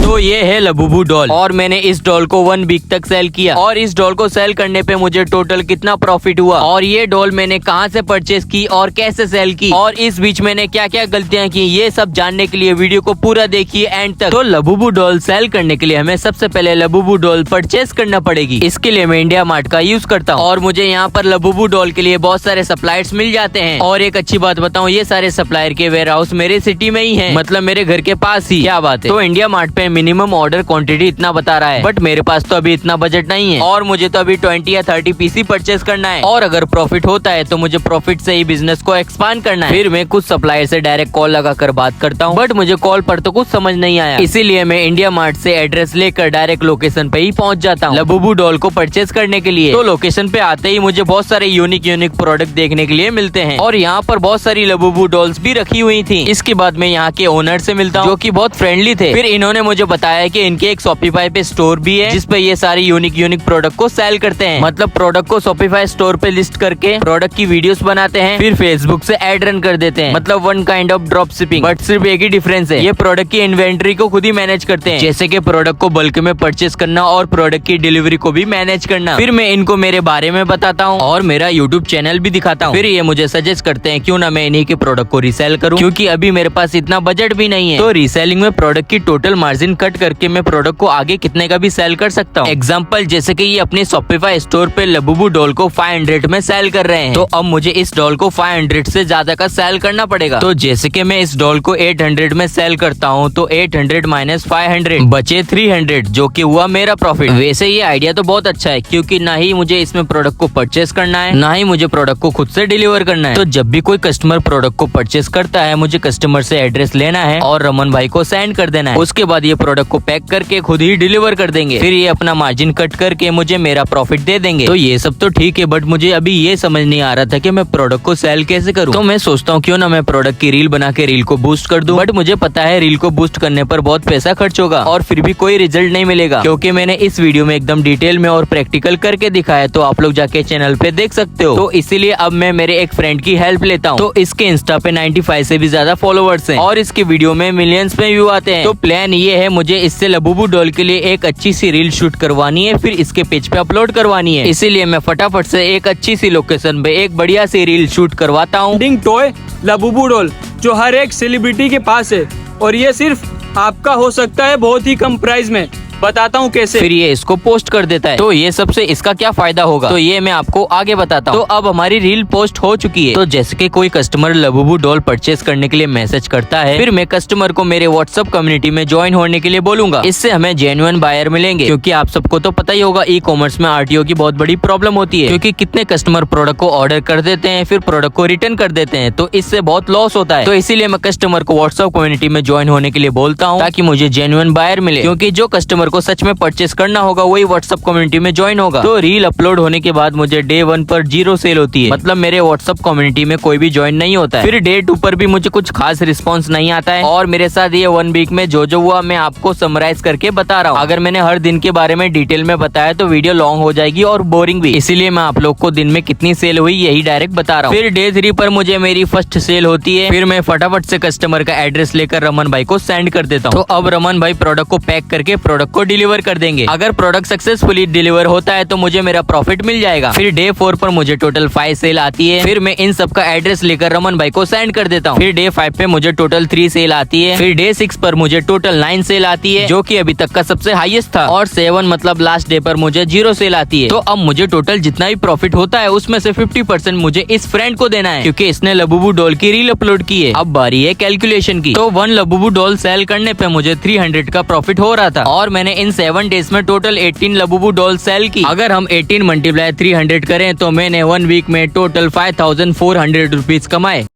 तो ये है लबुबू डॉल और मैंने इस डॉल को 1 वीक तक सेल किया और इस डॉल को सेल करने पे मुझे टोटल कितना प्रॉफिट हुआ और ये डॉल मैंने कहाँ से परचेज की और कैसे सेल की और इस बीच मैंने क्या क्या गलतियाँ की, ये सब जानने के लिए वीडियो को पूरा देखिए एंड तक। तो लबुबू डॉल सेल करने के लिए हमें सबसे पहले लबुबू डॉल परचेज करना पड़ेगी। इसके लिए मैं इंडिया मार्ट का यूज करता हूँ और मुझे यहाँ पर लबुबू डॉल के लिए बहुत सारे सप्लायर्स मिल जाते हैं। और एक अच्छी बात बताऊँ, ये सारे सप्लायर के वेयर हाउस मेरे सिटी में ही है, मतलब मेरे घर के पास ही। क्या बात है। तो इंडिया मार्ट पे मिनिमम ऑर्डर क्वांटिटी इतना बता रहा है, बट मेरे पास तो अभी इतना बजट नहीं है और मुझे तो अभी 20 या 30 पीसी परचेज करना है। और अगर प्रॉफिट होता है तो मुझे प्रॉफिट से ही बिजनेस को एक्सपांड करना है। फिर मैं कुछ सप्लायर से डायरेक्ट कॉल लगाकर बात करता हूँ, बट मुझे कॉल पर तो कुछ समझ नहीं आया, इसीलिए मैं इंडिया मार्ट से एड्रेस लेकर डायरेक्ट लोकेशन पे ही पहुँच जाता हूँ लबुबू डॉल को परचेज करने के लिए। तो लोकेशन पे आते ही मुझे बहुत सारे यूनिक प्रोडक्ट देखने के लिए मिलते हैं और यहाँ पर बहुत सारी लबुबू डॉल्स भी रखी हुई थी। इसके बाद मैं यहाँ के ओनर से मिलता हूँ जो कि बहुत फ्रेंडली थे। फिर इन्होंने मुझे बताया कि इनके एक शॉपिफाई पे स्टोर भी है जिसपे ये सारी यूनिक प्रोडक्ट को सेल करते हैं, मतलब प्रोडक्ट को शॉपिफाई स्टोर पे लिस्ट करके प्रोडक्ट की वीडियोस बनाते हैं, फिर फेसबुक से एड रन कर देते हैं, मतलब one kind of drop shipping. But सिर्फ एक ही डिफरेंस है, ये प्रोडक्ट की इन्वेंट्री को खुद ही मैनेज करते हैं, जैसे कि प्रोडक्ट को बल्क में परचेज करना और प्रोडक्ट की डिलीवरी को भी मैनेज करना। फिर मैं इनको मेरे बारे में बताता हूँ और मेरा यूट्यूब चैनल भी दिखाता हूँ। फिर ये मुझे सजेस्ट करते हैं क्यों ना मैं इन्हीं के प्रोडक्ट को रीसेल करूँ, क्योंकि अभी मेरे पास इतना बजट भी नहीं है। तो रीसेलिंग में प्रोडक्ट की टोटल मार्जिन कट करके मैं प्रोडक्ट को आगे कितने का भी सेल कर सकता हूँ। एग्जाम्पल जैसे कि ये अपने शॉपिफाई स्टोर पे लबुबू डॉल को 500 में सेल कर रहे हैं, तो अब मुझे इस डॉल को 500 से ज्यादा का सेल करना पड़ेगा। तो जैसे कि मैं इस डॉल को 800 में सेल करता हूँ तो 800 माइनस 500 बचे 300, जो कि हुआ मेरा प्रॉफिट। वैसे ये आइडिया तो बहुत अच्छा है, क्योंकि ना ही मुझे इसमें प्रोडक्ट को परचेस करना है, ना ही मुझे प्रोडक्ट को खुद से डिलीवर करना है। तो जब भी कोई कस्टमर प्रोडक्ट को परचेस करता है, मुझे कस्टमर से एड्रेस लेना है और रमन भाई को सेंड कर देना है। उसके बाद ये प्रोडक्ट को पैक करके खुद ही डिलीवर कर देंगे, फिर ये अपना मार्जिन कट करके मुझे मेरा प्रॉफिट दे देंगे। तो ये सब तो ठीक है, बट मुझे अभी ये समझ नहीं आ रहा था कि मैं प्रोडक्ट को सेल कैसे करूं। तो मैं सोचता हूँ क्यों ना मैं प्रोडक्ट की रील बना के रील को बूस्ट कर दूं, बट मुझे पता है रील को बूस्ट करने पर बहुत पैसा खर्च होगा और फिर भी कोई रिजल्ट नहीं मिलेगा, क्योंकि मैंने इस वीडियो में एकदम डिटेल में और प्रैक्टिकल करके दिखाया, तो आप लोग जाके चैनल पे देख सकते हो। तो इसीलिए अब मैं मेरे एक फ्रेंड की हेल्प लेता हूँ। तो इसके इंस्टा पे 95 से भी ज्यादा फॉलोवर्स हैं और इसकी वीडियो में मिलियंस में व्यू आते हैं। तो प्लान ये है, मुझे इससे लबुबू डॉल के लिए एक अच्छी सी रील शूट करवानी है, फिर इसके पेज पे अपलोड करवानी है। इसीलिए मैं फटाफट से एक अच्छी सी लोकेशन पे एक बढ़िया सी रील शूट करवाता हूँ। टॉय लबुबू डॉल जो हर एक सेलिब्रिटी के पास है और ये सिर्फ आपका हो सकता है बहुत ही कम प्राइस में। बताता हूँ कैसे। फिर ये इसको पोस्ट कर देता है। तो ये सबसे इसका क्या फायदा होगा, तो ये मैं आपको आगे बताता हूँ। तो अब हमारी रील पोस्ट हो चुकी है। तो जैसे कि कोई कस्टमर लबुबू डॉल परचेज करने के लिए मैसेज करता है, फिर मैं कस्टमर को मेरे व्हाट्सएप कम्युनिटी में ज्वाइन होने के लिए बोलूंगा। इससे हमें जेन्युइन बायर मिलेंगे, क्योंकि आप सबको तो पता ही होगा ई कॉमर्स में आरटीओ की बहुत बड़ी प्रॉब्लम होती है, क्योंकि कितने कस्टमर प्रोडक्ट को ऑर्डर कर देते हैं फिर प्रोडक्ट को रिटर्न कर देते हैं, तो इससे बहुत लॉस होता है। तो इसीलिए मैं कस्टमर को व्हाट्सएप कम्युनिटी में ज्वाइन होने के लिए बोलता हूँ, ताकि मुझे जेन्युइन बायर मिले, क्योंकि जो कस्टमर को सच में परचेज करना होगा वही व्हाट्सएप कम्युनिटी में ज्वाइन होगा। तो रील अपलोड होने के बाद मुझे डे 1 पर 0 सेल होती है, मतलब मेरे व्हाट्सएप कम्युनिटी में कोई भी ज्वाइन नहीं होता है। फिर डे 2 पर भी मुझे कुछ खास रिस्पांस नहीं आता है और मेरे साथ ये 1 वीक में जो जो हुआ मैं आपको समराइज करके बता रहा हूँ। अगर मैंने हर दिन के बारे में डिटेल में बताया तो वीडियो लॉन्ग हो जाएगी और बोरिंग भी, इसीलिए मैं आप लोग को दिन में कितनी सेल हुई यही डायरेक्ट बता रहा हूँ। फिर डे 3 पर मुझे मेरी फर्स्ट सेल होती है, फिर मैं फटाफट से कस्टमर का एड्रेस लेकर रमन भाई को सेंड कर देता हूँ। तो अब रमन भाई प्रोडक्ट को पैक करके प्रोडक्ट को डिलीवर कर देंगे। अगर प्रोडक्ट सक्सेसफुली डिलीवर होता है तो मुझे मेरा प्रॉफिट मिल जाएगा। फिर डे 4 पर मुझे टोटल 5 सेल आती है, फिर मैं इन सब का एड्रेस लेकर रमन भाई को सेंड कर देता हूँ। फिर डे 5 पे मुझे टोटल 3 सेल आती है, फिर डे 6 पर मुझे टोटल 9 सेल आती है, जो कि अभी तक का सबसे हाईएस्ट था, और 7 मतलब लास्ट डे पर मुझे 0 सेल आती है। तो अब मुझे टोटल जितना भी प्रॉफिट होता है उसमें से 50% मुझे इस फ्रेंड को देना है, क्योंकि इसने लबुबू डॉल की रील अपलोड की है। अब बारी है कैलकुलेशन की। तो 1 लबुबू डॉल सेल करने पे मुझे 300 का प्रॉफिट हो रहा था और मैंने इन 7 डेज में टोटल 18 लबुबू डॉल सेल की। अगर हम 18 मल्टीप्लाई 300 करें तो मैंने 1 वीक में टोटल 5400 रुपीज कमाए।